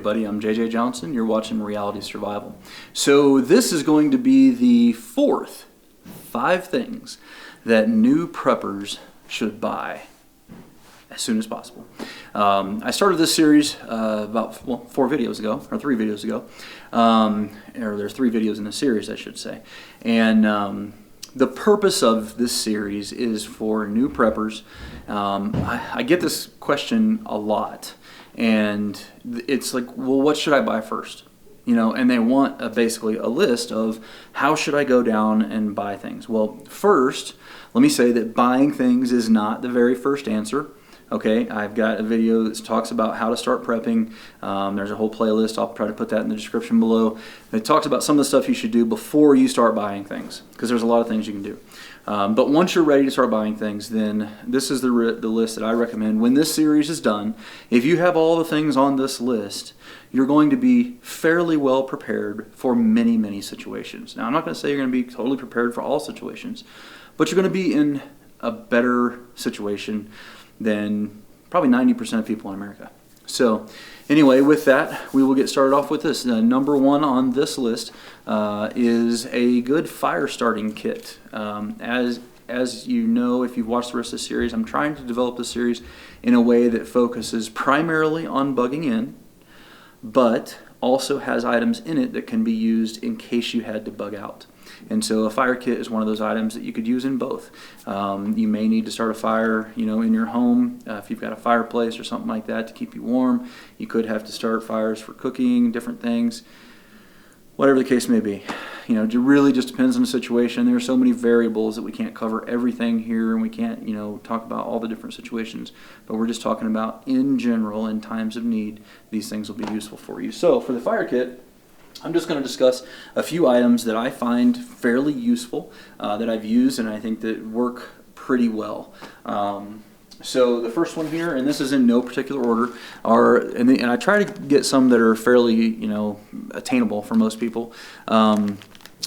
everybody, I'm JJ Johnson. You're watching Reality Survival. So this is going to be the fourth 5 things that new preppers should buy as soon as possible. I started this series about 4 videos ago, or 3 videos ago. Or there's 3 videos in the series, I should say. And the purpose of this series is for new preppers. I get this question a lot. And it's like, well, what should I buy first? You know, and they want basically a list of how should I go down and buy things. Well, first, let me say that buying things is not the very first answer. Okay, I've got a video that talks about how to start prepping. There's a whole playlist. I'll try to put that in the description below. It talks about some of the stuff you should do before you start buying things, because there's a lot of things you can do. But once you're ready to start buying things, then this is the list that I recommend. When this series is done, if you have all the things on this list, you're going to be fairly well prepared for many, many situations. Now, I'm not going to say you're going to be totally prepared for all situations, but you're going to be in a better situation than probably 90% of people in America. So anyway, with that, we will get started off with this. Number 1 on this list is a good fire starting kit. As you know, if you've watched the rest of the series, I'm trying to develop the series in a way that focuses primarily on bugging in, but also has items in it that can be used in case you had to bug out. And so a fire kit is one of those items that you could use in both. You may need to start a fire, you know, in your home if you've got a fireplace or something like that to keep you warm. You could have to start fires for cooking, different things, whatever the case may be. You know, it really just depends on the situation. There are so many variables that we can't cover everything here, and we can't, you know, talk about all the different situations. But we're just talking about in general, in times of need, these things will be useful for you. So for the fire kit, I'm just going to discuss a few items that I find fairly useful, that I've used and I think that work pretty well. So the first one here, and this is in no particular order, and I try to get some that are fairly, you know, attainable for most people.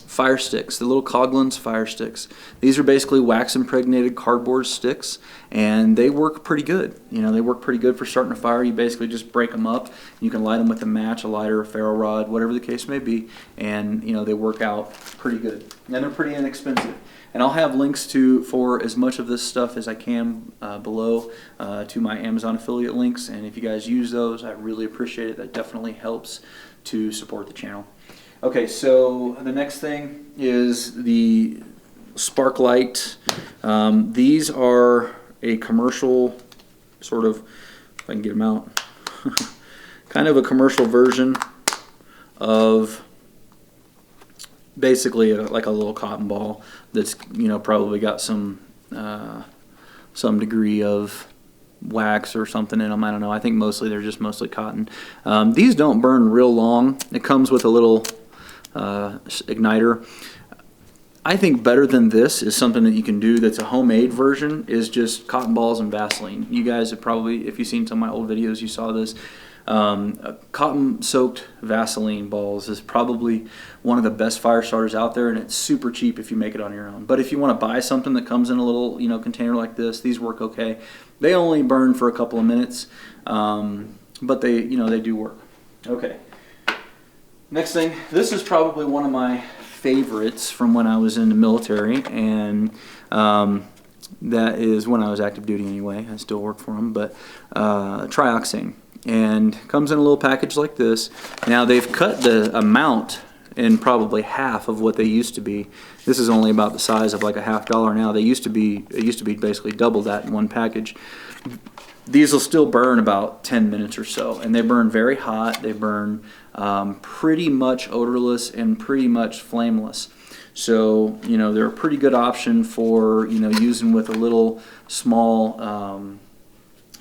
Fire sticks, the little Coghlan's fire sticks. These are basically wax impregnated cardboard sticks, and they work pretty good. You know, they work pretty good for starting a fire. You basically just break them up. You can light them with a match, a lighter, a ferro rod, whatever the case may be, and you know, they work out pretty good. And they're pretty inexpensive. And I'll have links for as much of this stuff as I can below to my Amazon affiliate links. And if you guys use those, I really appreciate it. That definitely helps to support the channel. Okay, so the next thing is the spark light. These are a commercial sort of, if I can get them out, kind of a commercial version of basically like a little cotton ball that's, you know, probably got some degree of wax or something in them. I don't know. I think they're just mostly cotton. These don't burn real long. It comes with a little igniter. I think better than this is something that you can do that's a homemade version, is just cotton balls and Vaseline. You guys have probably, if you've seen some of my old videos, you saw this. Cotton soaked Vaseline balls is probably one of the best fire starters out there, and it's super cheap if you make it on your own. But if you want to buy something that comes in a little, you know, container like this, these work okay. They only burn for a couple of minutes, but they, you know, they do work. Okay. Next thing, this is probably one of my favorites from when I was in the military, and that is when I was active duty anyway. I still work for them, but trioxane. And comes in a little package like this. Now they've cut the amount in probably half of what they used to be. This is only about the size of like a $50 now. It used to be basically double that in one package. These will still burn about 10 minutes or so, and they burn very hot. They burn pretty much odorless and pretty much flameless. So, you know, they're a pretty good option for, you know, using with a little small,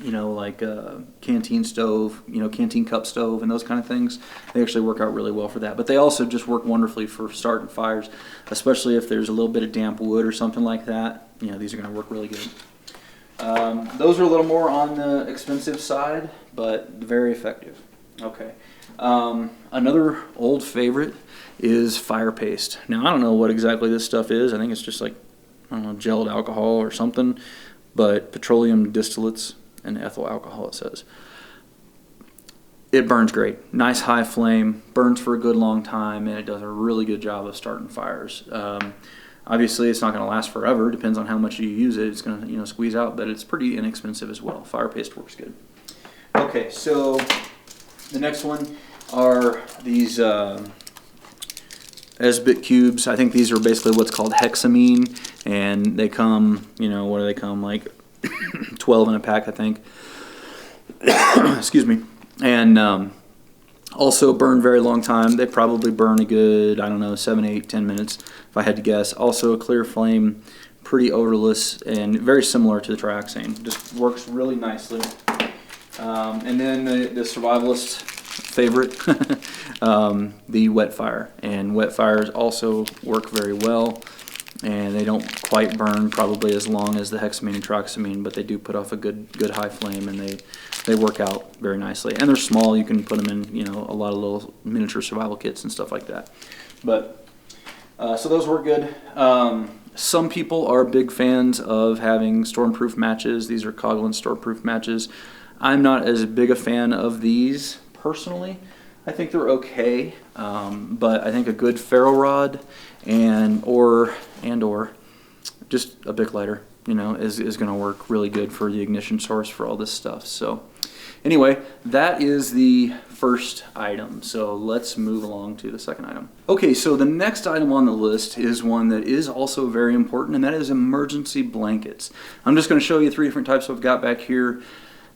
you know, like a canteen stove, you know, canteen cup stove and those kind of things. They actually work out really well for that. But they also just work wonderfully for starting fires, especially if there's a little bit of damp wood or something like that. You know, these are going to work really good. Those are a little more on the expensive side, but very effective. Okay. Another old favorite is fire paste. Now, I don't know what exactly this stuff is. I think it's just like, I don't know, gelled alcohol or something, but petroleum distillates and ethyl alcohol, it says. it burns great. Nice high flame, burns for a good long time, and it does a really good job of starting fires. Obviously, it's not going to last forever. Depends on how much you use it. It's going to squeeze out, but it's pretty inexpensive as well. Fire paste works good. Okay, so the next one are these Esbit cubes. I think these are basically what's called hexamine, and they come, what do they come, like 12 in a pack, I think. Excuse me. And also burn very long time. They probably burn a good, 7, 8, 10 minutes if I had to guess. Also a clear flame, pretty odorless, and very similar to the trioxane. Just works really nicely. And then the survivalist favorite, the wet fire. And wet fires also work very well, and they don't quite burn probably as long as the hexamine and trioxamine, but they do put off a good high flame, and they work out very nicely. And they're small. You can put them in a lot of little miniature survival kits and stuff like that. But so those work good. Some people are big fans of having stormproof matches. These are Coghlan stormproof matches. I'm not as big a fan of these personally. I think they're okay, but I think a good ferro rod or just a Bic lighter, is going to work really good for the ignition source for all this stuff. So anyway, that is the first item. So let's move along to the second item. Okay, so the next item on the list is one that is also very important, and that is emergency blankets. I'm just going to show you 3 different types I've got back here.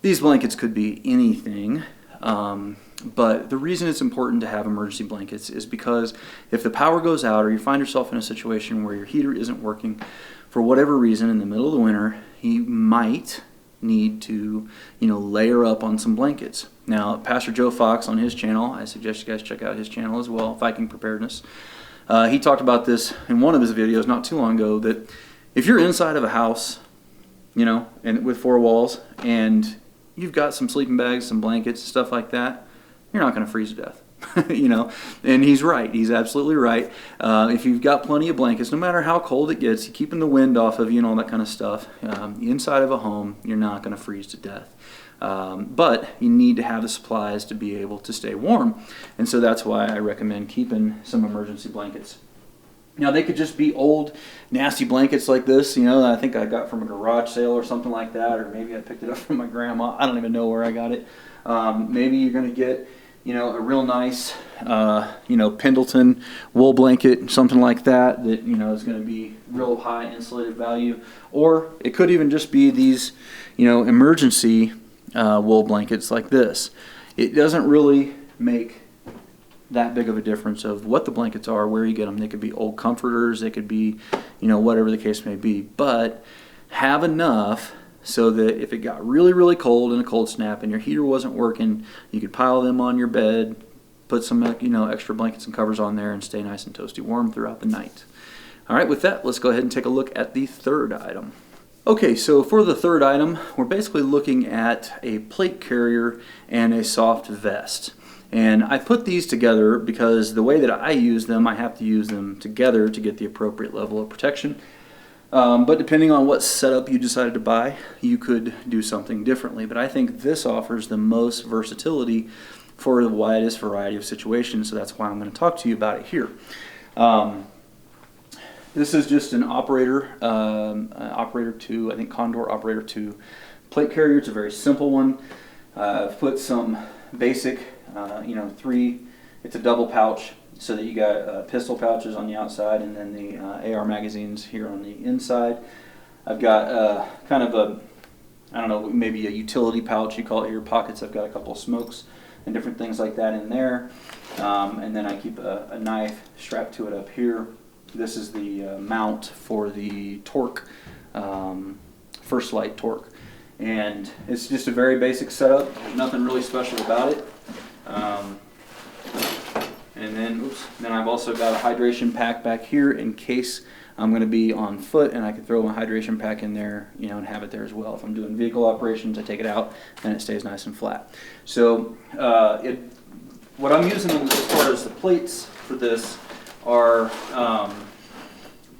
These blankets could be anything, but the reason it's important to have emergency blankets is because if the power goes out or you find yourself in a situation where your heater isn't working for whatever reason in the middle of the winter, you might need to, layer up on some blankets. Now, Pastor Joe Fox on his channel, I suggest you guys check out his channel as well, Viking Preparedness. He talked about this in one of his videos not too long ago, that if you're inside of a house, and with 4 walls, and you've got some sleeping bags, some blankets, stuff like that, you're not going to freeze to death. And he's right. He's absolutely right. If you've got plenty of blankets, no matter how cold it gets, you're keeping the wind off of you and all that kind of stuff, inside of a home, you're not going to freeze to death. But you need to have the supplies to be able to stay warm. And so that's why I recommend keeping some emergency blankets. Now, they could just be old, nasty blankets like this, that I think I got from a garage sale or something like that, or maybe I picked it up from my grandma. I don't even know where I got it. Maybe you're going to get, a real nice, Pendleton wool blanket, something like that, is going to be real high insulated value. Or it could even just be these, emergency wool blankets like this. It doesn't really make that big of a difference of what the blankets are, where you get them. They could be old comforters, they could be, whatever the case may be. But have enough so that if it got really, really cold in a cold snap and your heater wasn't working, you could pile them on your bed, put some, extra blankets and covers on there, and stay nice and toasty warm throughout the night. All right, with that, let's go ahead and take a look at the third item. Okay, so for the third item, we're basically looking at a plate carrier and a soft vest. And I put these together because the way that I use them, I have to use them together to get the appropriate level of protection. But depending on what setup you decided to buy, you could do something differently. But I think this offers the most versatility for the widest variety of situations, so that's why I'm going to talk to you about it here. This is just an Operator 2, I think Condor Operator 2 plate carrier. It's a very simple one. I've put some basic, 3, it's a double pouch, so that you got pistol pouches on the outside and then the AR magazines here on the inside. I've got kind of a, maybe a utility pouch, you call it here, pockets. I've got a couple of smokes and different things like that in there. And then I keep a knife strapped to it up here. This is the mount for the torque, First Light torque. And it's just a very basic setup. There's nothing really special about it. And then I've also got a hydration pack back here in case I'm going to be on foot, and I can throw my hydration pack in there, and have it there as well. If I'm doing vehicle operations, I take it out and it stays nice and flat. So what I'm using as far as the plates for this are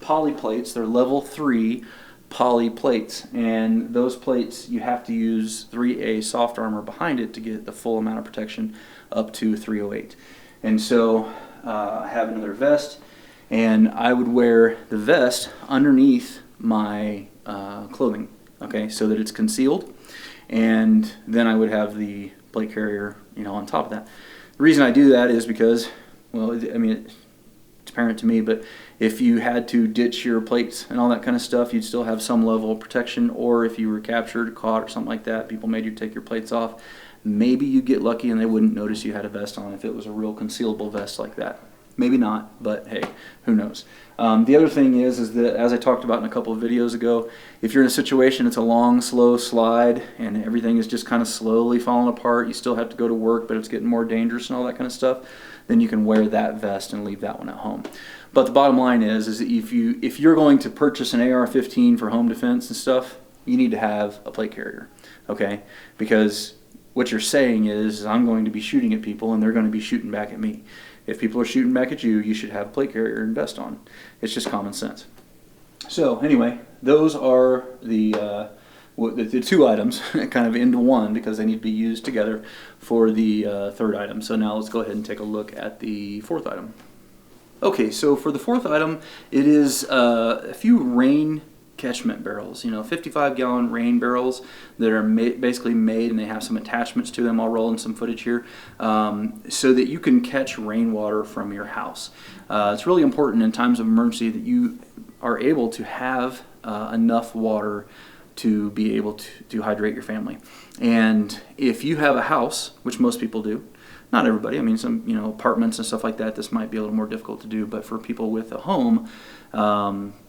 poly plates. They're level 3 poly plates, and those plates you have to use 3A soft armor behind it to get the full amount of protection up to 308. And so I have another vest, and I would wear the vest underneath my clothing, okay, so that it's concealed, and then I would have the plate carrier, you know, on top of that. The reason I do that is because, well, I mean, it's apparent to me, but if you had to ditch your plates and all that kind of stuff, you'd still have some level of protection. Or if you were captured, caught, or something like that, people made you take your plates off, maybe you'd get lucky and they wouldn't notice you had a vest on if it was a real concealable vest like that. Maybe not, but hey, who knows. The other thing is that, as I talked about in a couple of videos ago, if you're in a situation, it's a long, slow slide and everything is just kind of slowly falling apart, you still have to go to work, but it's getting more dangerous and all that kind of stuff, then you can wear that vest and leave that one at home. But the bottom line is that if you're going to purchase an AR-15 for home defense and stuff, you need to have a plate carrier, okay? Because what you're saying is I'm going to be shooting at people and they're going to be shooting back at me. If people are shooting back at you, you should have a plate carrier and vest on. It's just common sense. So anyway, those are the two items kind of into one because they need to be used together for the third item. So now let's go ahead and take a look at the fourth item. Okay, so for the fourth item, it is a few rain catchment barrels, 55-gallon rain barrels that are basically made, and they have some attachments to them. I'll roll in some footage here so that you can catch rainwater from your house. It's really important in times of emergency that you are able to have enough water to be able to hydrate your family. And if you have a house, which most people do, not everybody, I mean some apartments and stuff like that, this might be a little more difficult to do, but for people with a home,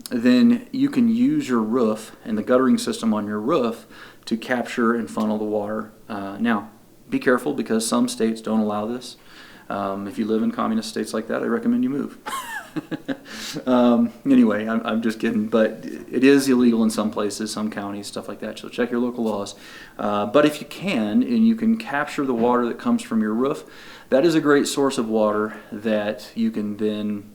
then you can use your roof and the guttering system on your roof to capture and funnel the water. Now, be careful because some states don't allow this. If you live in communist states like that, I recommend you move. Anyway, I'm just kidding, but it is illegal in some places, some counties, stuff like that, so check your local laws. But if you can, and you can capture the water that comes from your roof, that is a great source of water that you can then,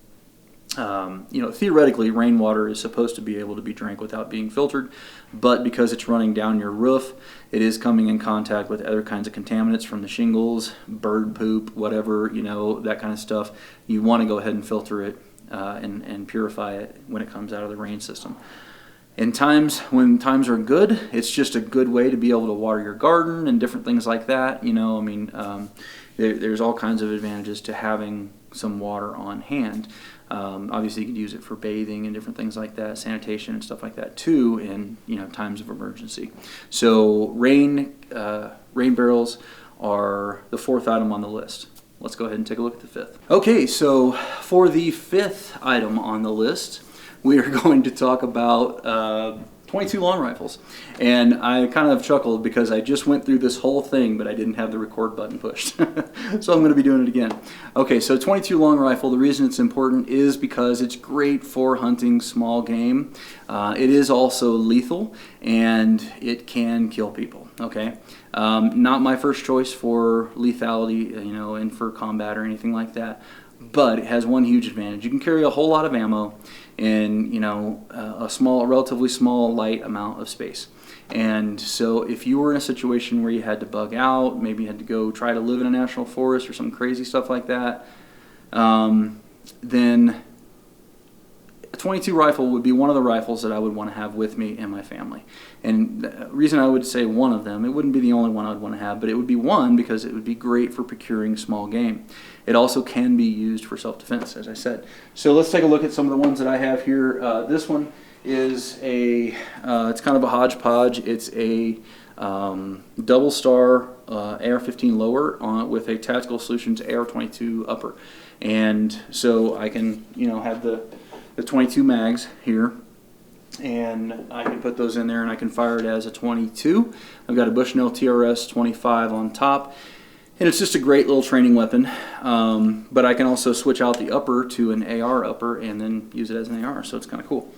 theoretically rainwater is supposed to be able to be drank without being filtered, but because it's running down your roof, it is coming in contact with other kinds of contaminants from the shingles, bird poop, whatever, that kind of stuff. You want to go ahead and filter it and purify it when it comes out of the rain system. In times when times are good, it's just a good way to be able to water your garden and different things like that. There's all kinds of advantages to having some water on hand. Obviously, you could use it for bathing and different things like that, sanitation and stuff like that too, in times of emergency. So rain barrels are the fourth item on the list. Let's go ahead and take a look at the fifth. Okay, so for the fifth item on the list, we are going to talk about 22 long rifles. And I kind of chuckled because I just went through this whole thing, but I didn't have the record button pushed. So I'm going to be doing it again. Okay, so 22 long rifle, the reason it's important is because it's great for hunting small game. It is also lethal, and it can kill people, okay? Not my first choice for lethality, and for combat or anything like that. But it has one huge advantage. You can carry a whole lot of ammo in a relatively small, light amount of space. And so if you were in a situation where you had to bug out, maybe you had to go try to live in a national forest or some crazy stuff like that, then a 22 rifle would be one of the rifles that I would want to have with me and my family. And the reason I would say one of them, it wouldn't be the only one I would want to have, but it would be one because it would be great for procuring small game. It also can be used for self-defense, as I said. So let's take a look at some of the ones that I have here. This one is it's kind of a hodgepodge. It's a double star AR-15 lower with a Tactical Solutions AR-22 upper. And so I can, have the 22 mags here, and I can put those in there and I can fire it as a 22. I've got a Bushnell TRS 25 on top, and it's just a great little training weapon, but I can also switch out the upper to an AR upper and then use it as an AR, so it's kind of cool.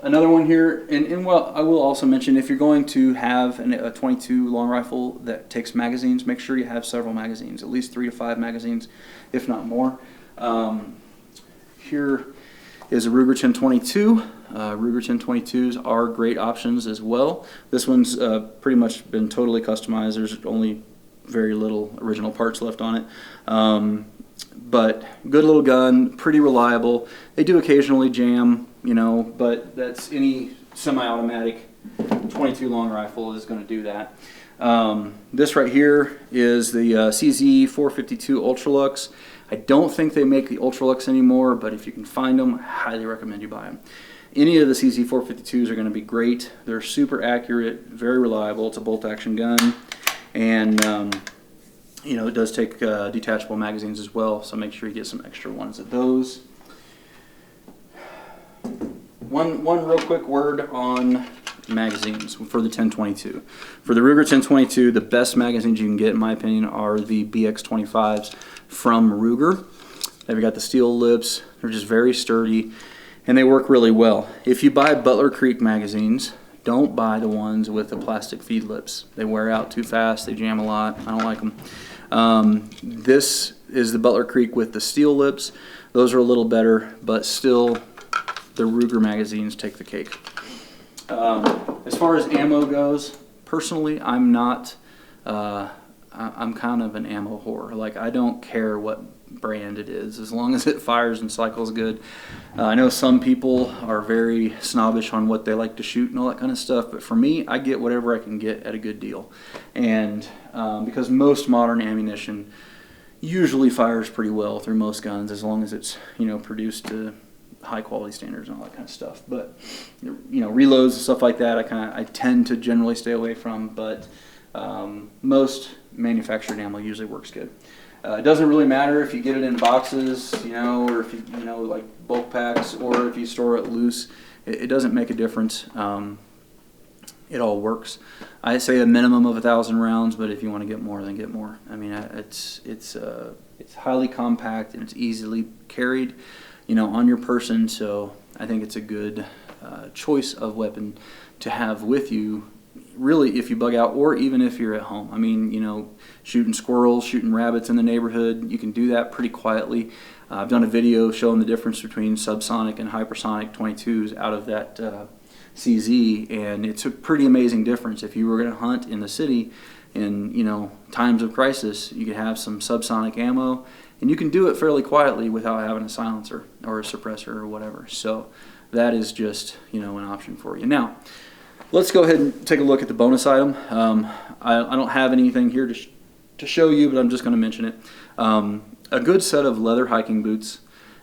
Another one here, and well, I will also mention, if you're going to have a 22 long rifle that takes magazines, make sure you have several magazines, at least 3 to 5 magazines, if not more. Here is a Ruger 1022. Ruger 1022s are great options as well. This one's pretty much been totally customized. There's only very little original parts left on it. But good little gun, pretty reliable. They do occasionally jam, you know, but that's any semi-automatic 22 long rifle is going to do that. This right here is the CZ 452 Ultralux. I don't think they make the Ultralux anymore, but if you can find them, I highly recommend you buy them. Any of the CZ 452s are going to be great. They're super accurate, very reliable. It's a bolt-action gun, and you know, it does take detachable magazines as well, so make sure you get some extra ones of those. One real quick word on magazines for the 1022. For the Ruger 1022, the best magazines you can get, in my opinion, are the BX25s from Ruger. They've got the steel lips. They're just very sturdy, and they work really well. If you buy Butler Creek magazines, don't buy the ones with the plastic feed lips. They wear out too fast. They jam a lot. I don't like them. This is the Butler Creek with the steel lips. Those are a little better, but still the Ruger magazines take the cake. As far as ammo goes, personally, I'm not, I'm kind of an ammo whore. Like, I don't care what brand it is, as long as it fires and cycles good. I know some people are very snobbish on what they like to shoot and all that kind of stuff, but for me, I get whatever I can get at a good deal. And because most modern ammunition usually fires pretty well through most guns, as long as it's, you know, produced to high quality standards and all that kind of stuff. But, you know, reloads and stuff like that, I tend to generally stay away from, but most manufactured ammo usually works good. It doesn't really matter if you get it in boxes, you know, or if you know, like bulk packs, or if you store it loose. It doesn't make a difference. It all works. I say a minimum of 1,000 rounds, but if you want to get more, then get more. I mean, it's highly compact and it's easily carried, you know, on your person. So I think it's a good choice of weapon to have with you, really, if you bug out, or even if you're at home. I mean, you know, shooting squirrels, shooting rabbits in the neighborhood, you can do that pretty quietly. I've done a video showing the difference between subsonic and hypersonic 22s out of that CZ, and it's a pretty amazing difference. If you were going to hunt in the city in, you know, times of crisis, you could have some subsonic ammo, and you can do it fairly quietly without having a silencer or a suppressor or whatever. So that is just, you know, an option for you. Now, let's go ahead and take a look at the bonus item. I don't have anything here to show you, but I'm just going to mention it. A good set of leather hiking boots,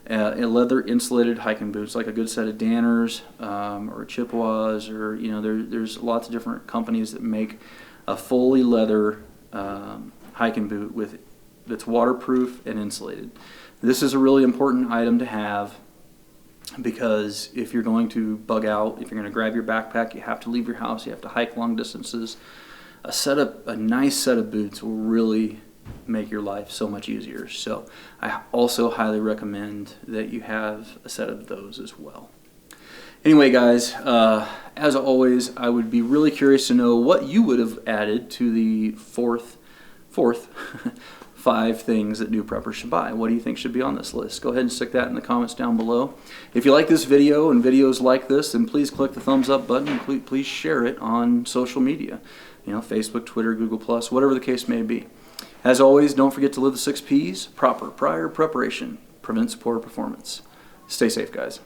leather insulated hiking boots, like a good set of Danners or Chippewas, or, you know, there's lots of different companies that make a fully leather hiking boot that's waterproof and insulated. This is a really important item to have, because if you're going to bug out, if you're going to grab your backpack, you have to leave your house, you have to hike long distances, a nice set of boots will really make your life so much easier. So I also highly recommend that you have a set of those as well. Anyway, guys, as always, I would be really curious to know what you would have added to the fourth 5 things that new preppers should buy. What do you think should be on this list? Go ahead and stick that in the comments down below. If you like this video and videos like this, then please click the thumbs up button and please share it on social media. You know, Facebook, Twitter, Google+, whatever the case may be. As always, don't forget to live the 6 Ps. Proper prior preparation prevents poor performance. Stay safe, guys.